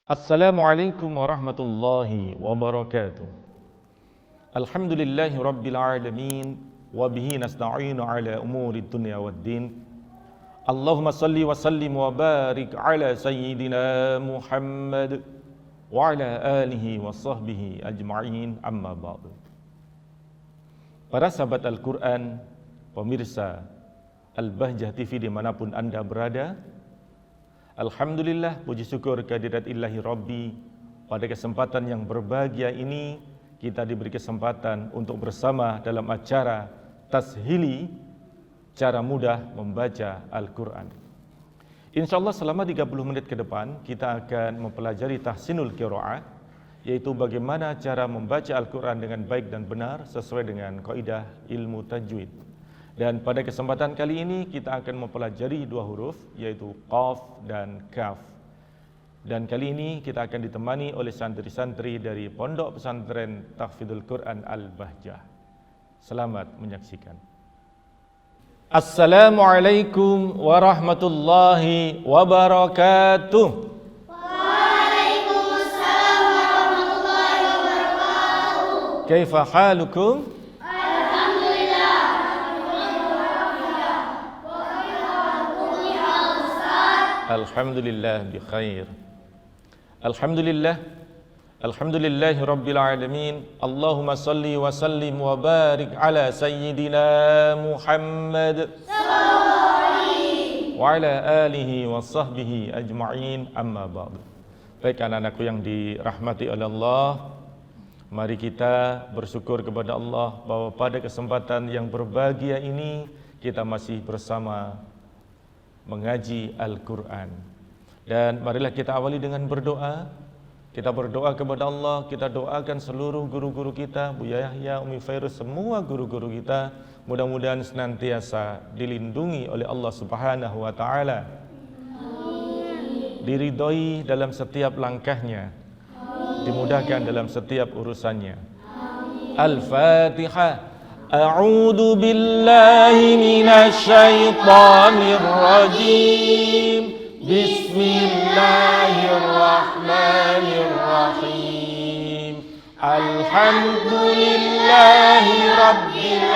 Assalamualaikum warahmatullahi wabarakatuh. Alhamdulillahi rabbil alamin wa bihi nasta'inu ala umuri dunya waddin. Allahumma salli wa sallim wa barik ala sayyidina Muhammad wa ala alihi wa sahbihi ajma'in, amma ba'du. Para sahabat Al-Quran, pemirsa Al-Bahjah TV dimanapun Anda berada, alhamdulillah, puji syukur kehadirat Ilahi Rabbi. Pada kesempatan yang berbahagia ini, kita diberi kesempatan untuk bersama dalam acara Tashili, cara mudah membaca Al-Quran. InsyaAllah selama 30 menit ke depan, kita akan mempelajari tahsinul qiraah, yaitu bagaimana cara membaca Al-Quran dengan baik dan benar sesuai dengan kaidah ilmu tajwid. Dan pada kesempatan kali ini kita akan mempelajari dua huruf, yaitu Qaf dan Kaf. Dan kali ini kita akan ditemani oleh santri-santri dari Pondok Pesantren Tahfidzul Quran Al-Bahjah. Selamat menyaksikan. Assalamualaikum warahmatullahi wabarakatuh. Waalaikumsalam warahmatullahi wabarakatuh. Kaifa halukum? Alhamdulillah bi khair. Alhamdulillah. Alhamdulillahi rabbil alamin. Allahumma salli wa sallim wa barik ala sayyidina Muhammad wa ala alihi wa sahbihi ajma'in, amma ba'du. Baik anak-anakku yang dirahmati oleh Allah, mari kita bersyukur kepada Allah bahwa pada kesempatan yang berbahagia ini kita masih bersama mengaji Al-Quran. Dan marilah kita awali dengan berdoa. Kita berdoa kepada Allah, kita doakan seluruh guru-guru kita, Bu Yahya, Umi Fairuz, semua guru-guru kita, mudah-mudahan senantiasa dilindungi oleh Allah Subhanahu wa Ta'ala, diridhoi dalam setiap langkahnya, dimudahkan dalam setiap urusannya. Al-Fatihah. A'udzu billahi minasy syaithanir rajim. Bismillahirrahmanirrahim. Alhamdulillahi rabbil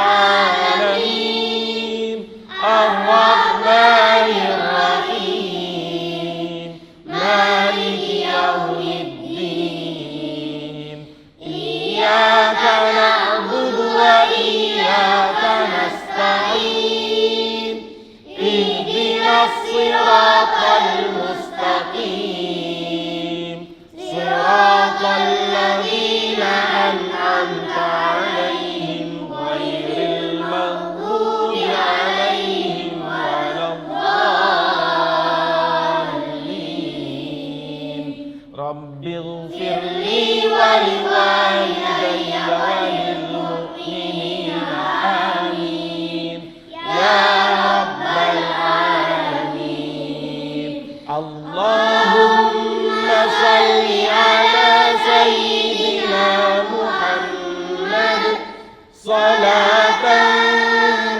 alamin. Ar-Rahmanir Rahim. Maliki yaumiddin. Iyyaka na'budu wa iyyaka nasta'in. Ihdinas siratal mustaqim. Siratal ladzina an'amta 'alaihim ghairil maghdubi 'alaihim waladdallin. Rabbighfirli wa liwalidayya wa lil mu'minina amin ya rabbal alamin. Allahumma salli ala sayyidina Muhammad salatan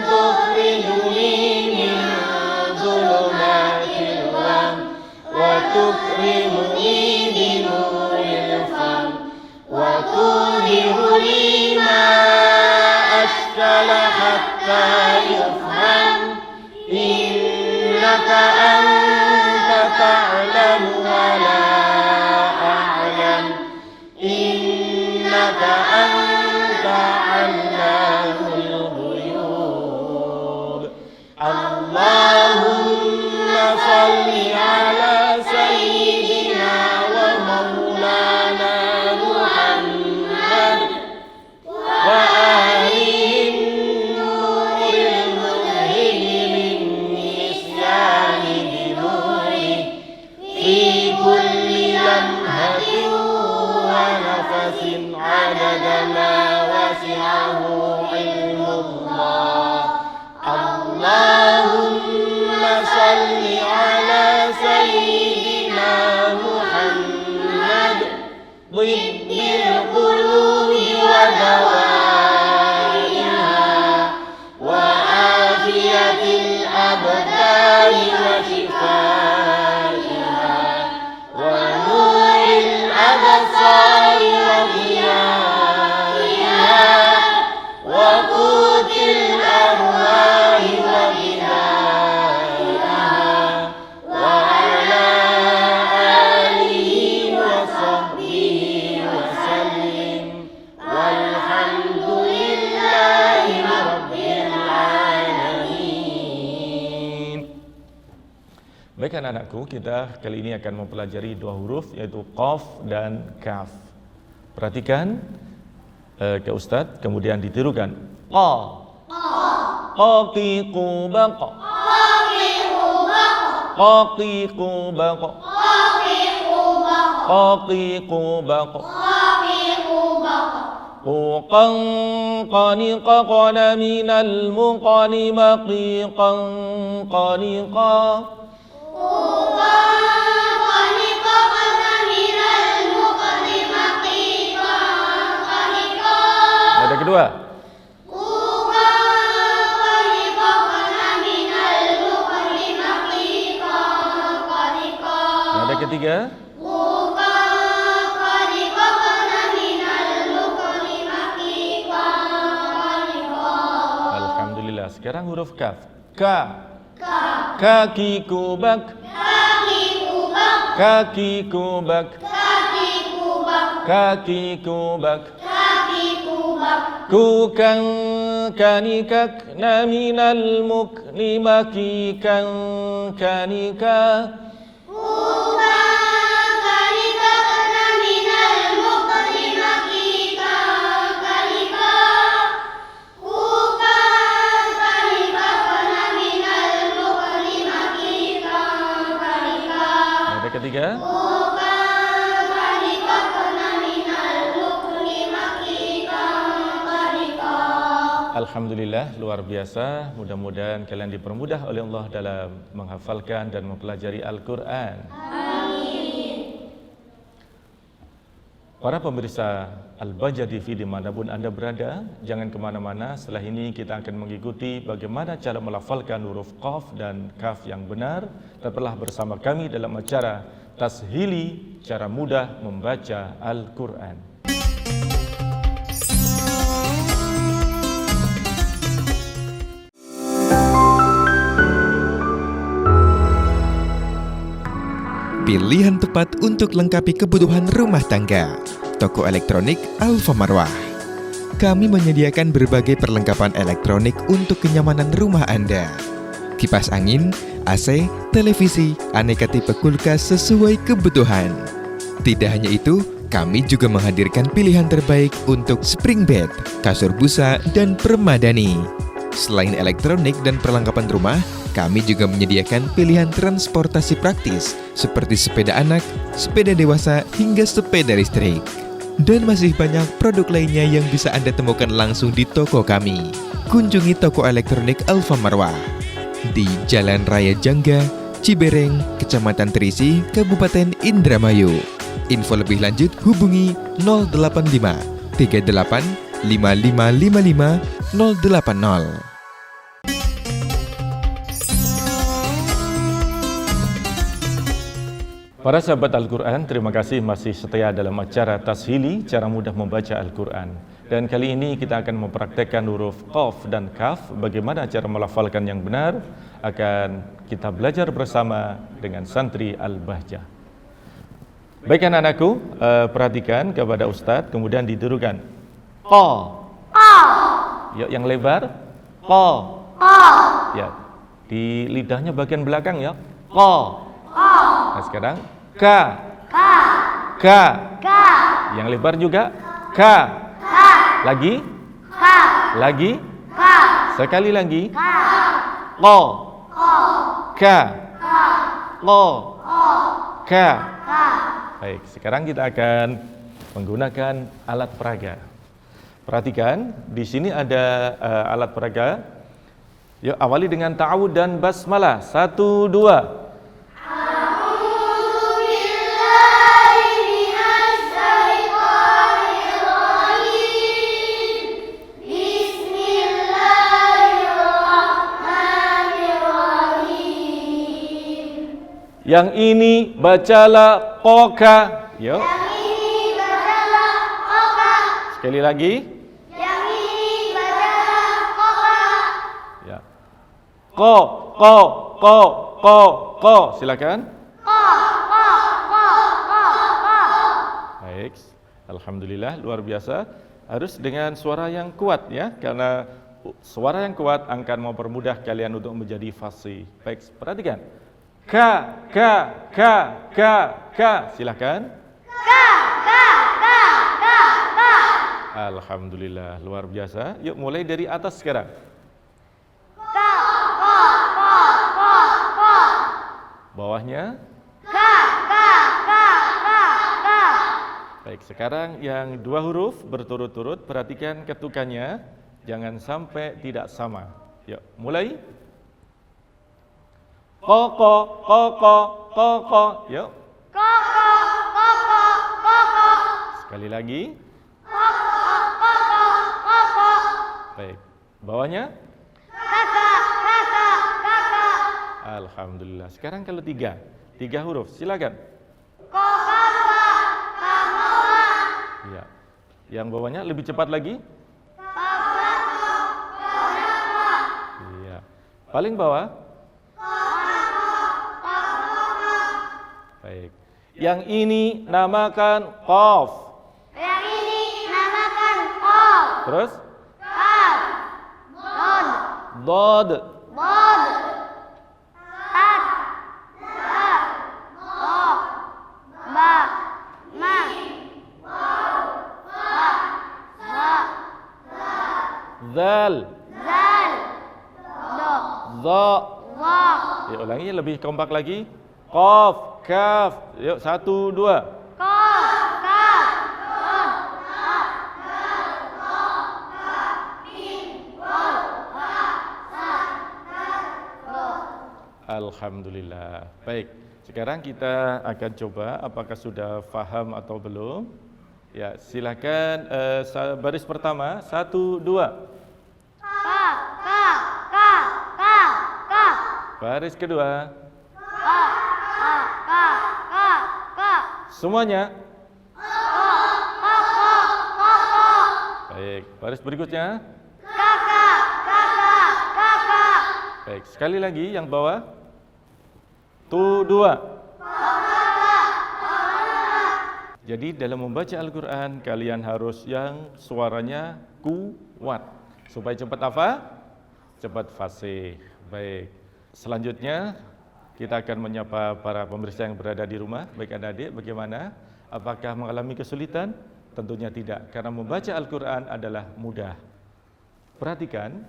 tukhrijuni min dhulumatil wahm wa tukrimuni bi nuril fahm wa tudhiru li ma ashkala hatta yufham. Innaka anta ta'lamu wa la a'lam. Innaka anta 'allamul ghuyub. Allahumma salli ala sayyidina wa maulana Muhammad wa alihi nuril mulhim min nisyani binuri fi kulli lamhatin wa nafasin 'adada ma wasi'ahu ilmullah. Allahumma salli ala sayyidina Muhammad dhibbil qulubi wa dawaiha wa afiyatil abdani wa shifaiha wa nur Baik anak-anakku, kita kali ini akan mempelajari dua huruf yaitu qaf dan kaf. Perhatikan ke Ustadz, kemudian ditirukan. Qa. Qaqiqu baqa. Qaqiqu baqa. Qaqiqu baqa. Quqan qaniqa qala minal muqanima qiqan qaniqa. Nada kedua. Nada ketiga. Alhamdulillah. Sekarang huruf kaf. Ka. Kaki kubak. Kaki kubak. Kaki kubak. Kukan kanikak naminal muklimaki kan kanika. Nada ketiga. Alhamdulillah, luar biasa. Mudah-mudahan kalian dipermudah oleh Allah dalam menghafalkan dan mempelajari Al-Quran. Amin. Para pemirsa Al-Bahjah TV dimanapun Anda berada, jangan kemana-mana. Setelah ini kita akan mengikuti bagaimana cara melafalkan huruf qaf dan kaf yang benar. Tetaplah bersama kami dalam acara Tashili, cara mudah membaca Al-Quran. Pilihan tepat untuk lengkapi kebutuhan rumah tangga. Toko elektronik Alfa Marwah. Kami menyediakan berbagai perlengkapan elektronik untuk kenyamanan rumah Anda. Kipas angin, AC, televisi, aneka tipe kulkas sesuai kebutuhan. Tidak hanya itu, kami juga menghadirkan pilihan terbaik untuk spring bed, kasur busa, dan permadani. Selain elektronik dan perlengkapan rumah, kami juga menyediakan pilihan transportasi praktis seperti sepeda anak, sepeda dewasa, hingga sepeda listrik. Dan masih banyak produk lainnya yang bisa Anda temukan langsung di toko kami. Kunjungi toko elektronik Alfa Marwah di Jalan Raya Jangga, Cibereng, Kecamatan Terisi, Kabupaten Indramayu. Info lebih lanjut hubungi 085 38 5555 080. Para sahabat Al-Quran, terima kasih masih setia dalam acara Tashili, cara mudah membaca Al-Quran. Dan kali ini kita akan mempraktekkan huruf qaf dan kaf. Bagaimana cara melafalkan yang benar akan kita belajar bersama dengan santri Al-Bahjah. Baik anak-anakku, perhatikan kepada Ustadz, kemudian ditirukan. Qa. Ya, yang lebar. Qa. Ya, di lidahnya bagian belakang ya. Qa. Nah sekarang ka. Yang lebar juga ka. Lagi. Lagi. Sekali lagi. Qa. Ka. Qa. Ka. Baik, sekarang kita akan menggunakan alat peraga. Perhatikan, di sini ada alat peraga. Yuk awali dengan ta'awud dan basmalah. 1, 2. Yang ini bacalah qoka. Yuk. Yang ini bacalah qoka. Sekali lagi. Yang ini bacalah qoka. Ya. Ko. Silakan. Ko. Baik. Alhamdulillah, luar biasa. Harus dengan suara yang kuat ya, karena suara yang kuat akan mempermudah kalian untuk menjadi fasih. Baik, perhatikan. Ka. Silakan. Alhamdulillah, luar biasa. Yuk mulai dari atas sekarang. Bawahnya. Baik, sekarang yang dua huruf berturut-turut, perhatikan ketukannya, jangan sampai tidak sama. Yuk, mulai. Koko. Yuk. Sekali lagi. Baik, bawahnya. Alhamdulillah. Sekarang kalau tiga huruf, silakan. Ya. Yang bawahnya lebih cepat lagi. Iya. Paling bawah. Baik. Yang ini namakan qaf. Terus? Dod. Zal. Za. Ya, ulangi lebih kompak lagi. Qaf, kaf. Yuk, 1, 2. Alhamdulillah. Baik, sekarang kita akan coba apakah sudah paham atau belum. Ya, silakan baris pertama, 1, 2. Baris kedua. Semuanya. Baik, baris berikutnya. Baik, sekali lagi yang bawah. 2. Jadi dalam membaca Al-Quran kalian harus yang suaranya kuat supaya cepat apa? Cepat fasih. Baik. Selanjutnya kita akan menyapa para pemirsa yang berada di rumah. Baik adik-adik, bagaimana? Apakah mengalami kesulitan? Tentunya tidak, karena membaca Al-Quran adalah mudah. Perhatikan,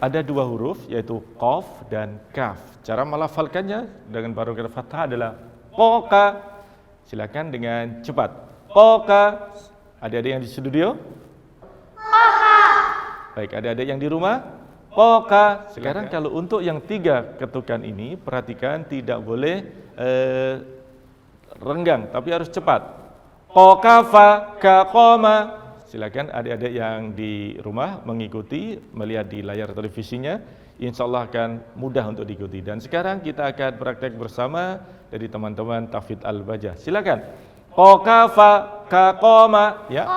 ada 2 huruf yaitu qaf dan kaf. Cara melafalkannya dengan barokat fathah adalah qoka. Silakan dengan cepat. Qoka. Adik-adik yang di studio? Qoka. Baik, adik-adik yang di rumah? Qoka. Sekarang kalau untuk yang 3 ketukan ini, perhatikan tidak boleh renggang, tapi harus cepat. Qokafa, kaqoma. Silakan adik-adik yang di rumah mengikuti, melihat di layar televisinya, insya Allah akan mudah untuk diikuti. Dan sekarang kita akan praktek bersama dari teman-teman Tahfidz Al-Bajah. Silakan. Qokafa kaqoma, ya.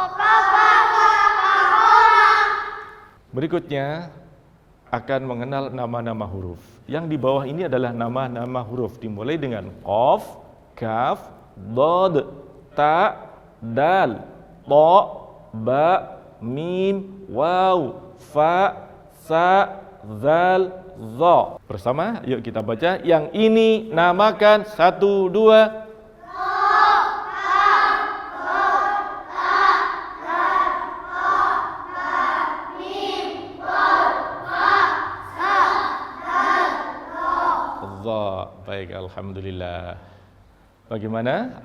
Berikutnya akan mengenal nama-nama huruf. Yang di bawah ini adalah nama-nama huruf, dimulai dengan qaf, kaf, dod, ta, dal, ta, ba, mim, waw, fa, sa, zal, za. Bersama, yuk kita baca. Yang ini namakan 1, 2. Za. Baik, alhamdulillah. Bagaimana?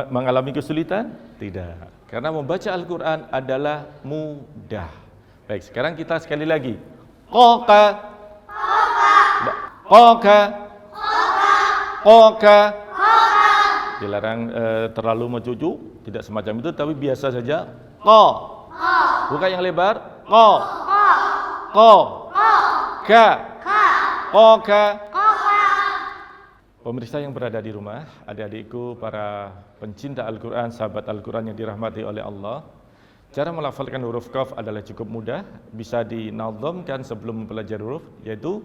Mengalami kesulitan? Tidak. Karena membaca Al-Quran adalah mudah. Baik, sekarang kita sekali lagi. Qoka. Qoka. Qoka. Dilarang terlalu mencucu, tidak semacam itu, tapi biasa saja. Ko. Buka yang lebar. Ko. Ko. Ka. Qoka. Pemirsa yang berada di rumah, adik-adikku, para pencinta Al-Quran, sahabat Al-Quran yang dirahmati oleh Allah, cara melafalkan huruf qaf adalah cukup mudah, bisa dinazamkan sebelum mempelajari huruf, yaitu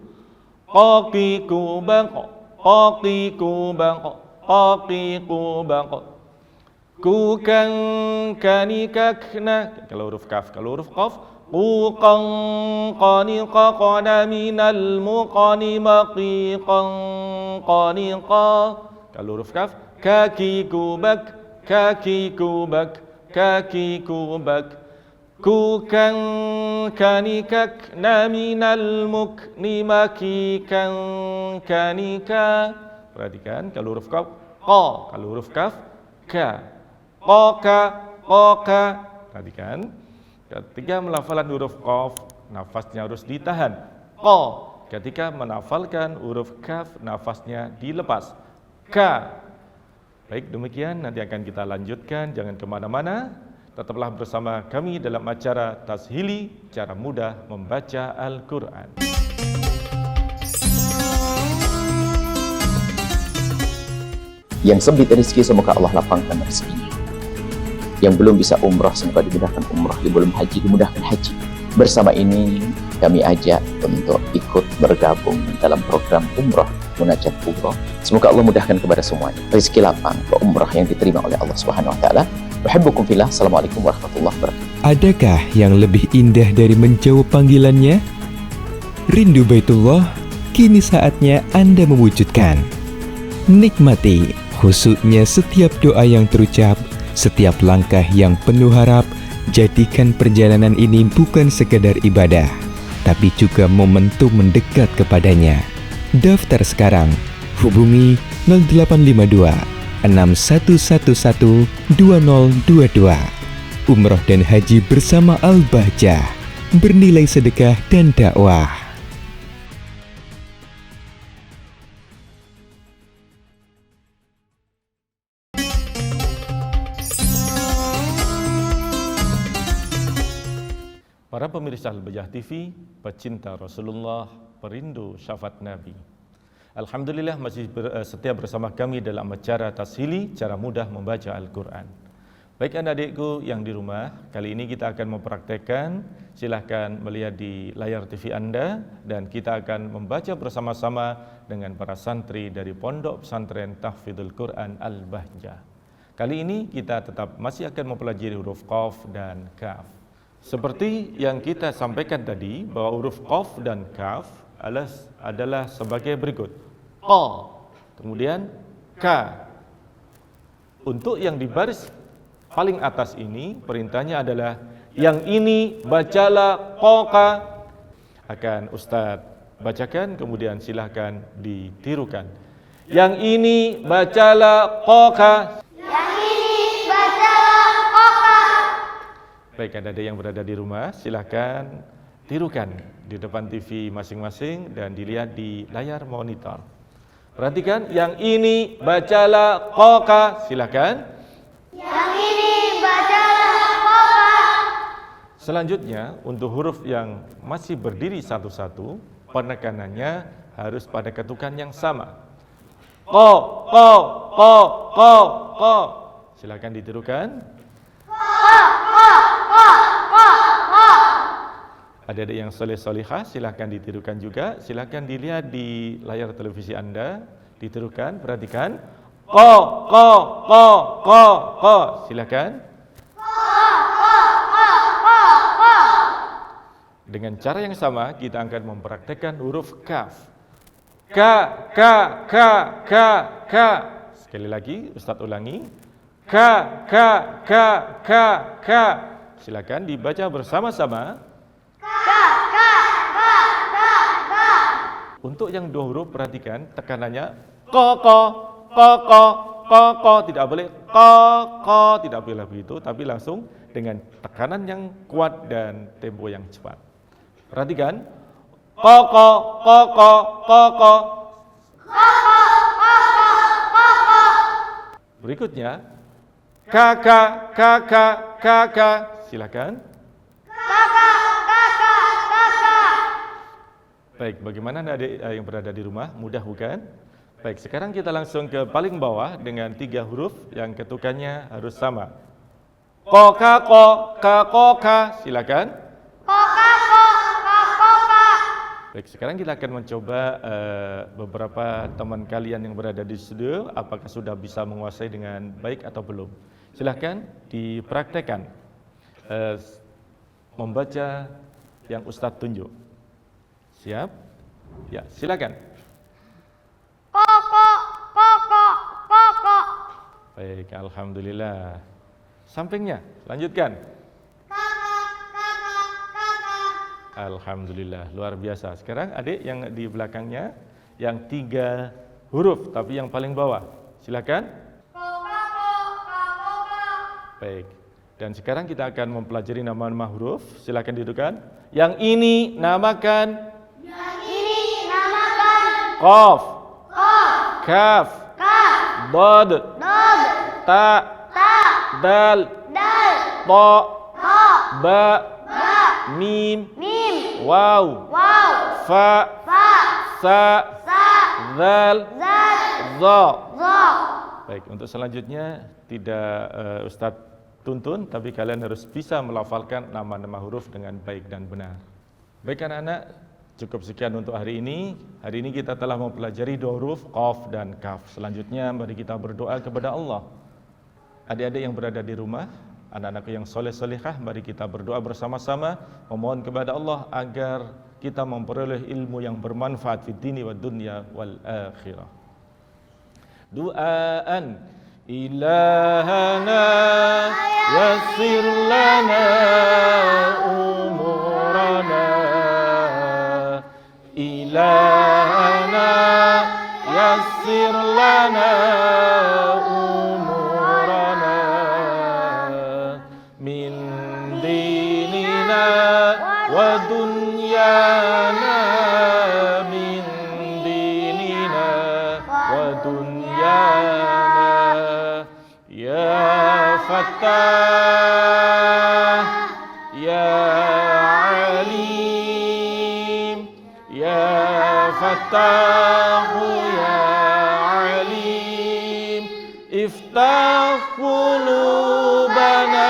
qaqiqu baqo, qaqiqu baqo, qaqiqu baqo, kukan kanikakna. Kalau huruf kaf, kalau huruf qaf, قوقا قانقا قنا من المقن مقيقا قانقا. Kalau huruf kaf, kaki kubak, kaki kubak, kaki kubak. Kukan kanikak naminal mukni makikan kanika. Perhatikan kalau huruf kaf, qa. Kalau huruf kaf, ka. Qaka, qaka. Perhatikan. Ketika melafalan huruf qaf, nafasnya harus ditahan. Qa. Ketika menafalkan huruf kaf, nafasnya dilepas. Ka. Baik, demikian nanti akan kita lanjutkan. Jangan kemana-mana. Tetaplah bersama kami dalam acara Tashili, cara mudah membaca Al-Quran. Yang sempit rezeki, semoga Allah lapangkan rezekinya. Yang belum bisa umrah, semoga dimudahkan umrah. Yang belum haji, dimudahkan haji. Bersama ini kami ajak untuk ikut bergabung dalam program umrah, munajat umrah. Semoga Allah mudahkan kepada semuanya rezeki lapang ke umrah yang diterima oleh Allah Subhanahu wa taala. Uhibbukum fillah. Assalamualaikum warahmatullahi wabarakatuh. Adakah yang lebih indah dari menjawab panggilannya? Rindu Baitullah, kini saatnya Anda mewujudkan. Nikmati khusyuknya setiap doa yang terucap, setiap langkah yang penuh harap. Jadikan perjalanan ini bukan sekadar ibadah, tapi juga momentum mendekat kepadanya. Daftar sekarang. Hubungi 0852 6111 2022. Umroh dan haji bersama Al-Bahjah, bernilai sedekah dan dakwah. Para pemirsa Al-Bahjah TV, pecinta Rasulullah, perindu syafaat Nabi. Alhamdulillah masih setia bersama kami dalam acara Tashili, cara mudah membaca Al-Quran. Baik adik-adikku yang di rumah, kali ini kita akan mempraktekkan. Silahkan melihat di layar TV Anda dan kita akan membaca bersama-sama dengan para santri dari Pondok Pesantren Tahfidzul Quran Al-Bahjah. Kali ini kita tetap masih akan mempelajari huruf qaf dan kaf. Seperti yang kita sampaikan tadi, bahwa huruf qaf dan kaf adalah sebagai berikut. Qa, kemudian ka. Untuk yang di baris paling atas ini, perintahnya adalah yang ini bacalah qoka. Akan Ustadz bacakan, kemudian silahkan ditirukan. Yang ini bacalah qoka. Baik, ada yang berada di rumah, silahkan tirukan di depan TV masing-masing dan dilihat di layar monitor. Perhatikan, yang ini bacalah qoka, silahkan. Yang ini bacalah qoka. Selanjutnya, untuk huruf yang masih berdiri satu-satu, penekanannya harus pada ketukan yang sama. Qo, qo, qo, qo, qo. Silahkan ditirukan. Adik-adik yang soleh-solihah, silahkan ditirukan juga. Silahkan dilihat di layar televisi Anda, ditirukan, perhatikan. Qo, qo, qo, qo, qo. Silahkan. Dengan cara yang sama, kita akan mempraktekkan huruf kaf. Ka, ka, ka, ka, ka. Sekali lagi, Ustadz ulangi. Ka, ka, ka, ka, ka. Silakan dibaca bersama-sama. Untuk yang dua huruf, perhatikan tekanannya. Ko, ko, ko, ko, ko, ko. Tidak boleh ko, ko. Tidak boleh begitu, tapi langsung dengan tekanan yang kuat dan tempo yang cepat. Perhatikan. Ko, ko, ko, ko, ko, ko. Berikutnya. Kaka, kaka, kaka. Silakan. Baik, bagaimana adik yang berada di rumah? Mudah bukan? Baik, sekarang kita langsung ke paling bawah dengan 3 huruf yang ketukannya harus sama. Ko, ka, ko, ka, ko, ka. Silakan. Ko, ka, ko, ka, ko, ka. Baik, sekarang kita akan mencoba beberapa teman kalian yang berada di studio, apakah sudah bisa menguasai dengan baik atau belum. Silahkan dipraktekkan. membaca yang Ustadz tunjuk. Siap? Ya, silakan. Kokok, kokok, kokok. Baik, alhamdulillah. Sampingnya, lanjutkan. Kakak, kakak, kakak. Alhamdulillah, luar biasa. Sekarang adik yang di belakangnya, yang 3 huruf, tapi yang paling bawah. Silakan. Kokok, kokok. Baik. Dan sekarang kita akan mempelajari nama-nama huruf. Silakan dudukkan. Yang ini namakan Yang ini namakan Qaf, kof, Kaf, kaf, Dad, dod, Ta, ta, Dal, dal, Ta, to, Ba, ba, Mim, mim, Waw, waw, Fa, fa, Sa, sa, Zal, zal, Za. zo. Baik, untuk selanjutnya tidak Ustadz tuntun, tapi kalian harus bisa melafalkan nama-nama huruf dengan baik dan benar. Baik anak-anak, cukup sekian untuk hari ini. Hari ini kita telah mempelajari 2 huruf Qaf dan Kaf. Selanjutnya mari kita berdoa kepada Allah. Adik-adik yang berada di rumah, anak-anakku yang soleh-solehah, mari kita berdoa bersama-sama, memohon kepada Allah agar kita memperoleh ilmu yang bermanfaat fid dini wad dunya wal akhirah. Du'aan ilahana yassir lana umurana, ilahana yassir lana umurana, min dinina wa dunyana, min dinina wa dunyana. Ya Fattah, Ya Alim, Ya Fattah, Ya Alim, iftah qulubana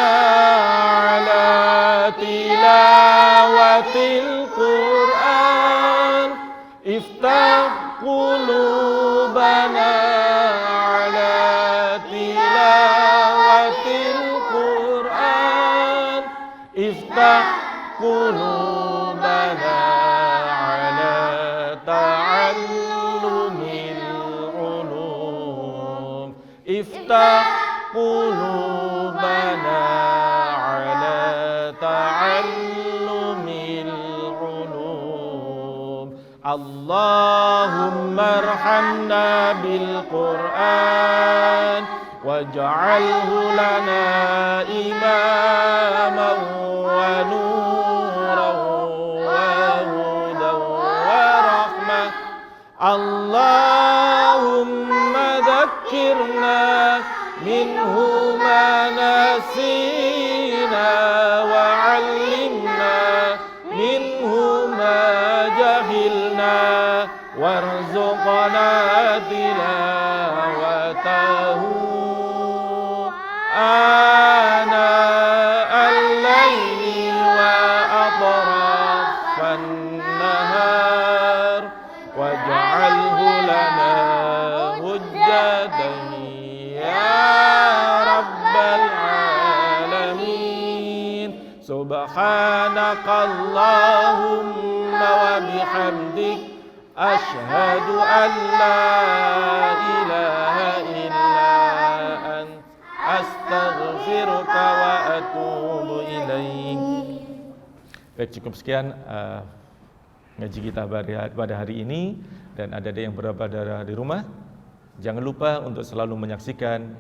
ala tilawatil Qur'an, iftah qulubana ala tilawatil Qur'an, iftah qulubana ala ta'allumil ulum, iftah qulubana ala ta'allumil ulum. Allahumma arhamna bil Qur'an waj'alhu lana imaman wa nuran wa hudan wa rahmah. Allahumma dhakkirna minhu ma nasina wa 'allimna minhu ma jahilna warzuqna tilawatahu ana al-laili wa atrafan nahar waj'alhu lana hujjatan ya rabbal alamin. Subhanakallahumma wa bihamdik ashhadu an la ilaha illa ant astaghfiruka wa atubu ilaik. Baik, cukup sekian ngaji kita pada hari ini. Dan ada yang berada di rumah, jangan lupa untuk selalu menyaksikan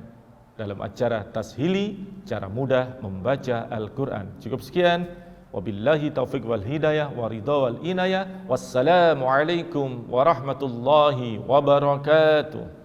dalam acara Tashili, cara mudah membaca Al-Quran. Cukup sekian. Wabillahi taufiq wal hidayah wa ridha wal inayah. Wassalamualaikum warahmatullahi wabarakatuh.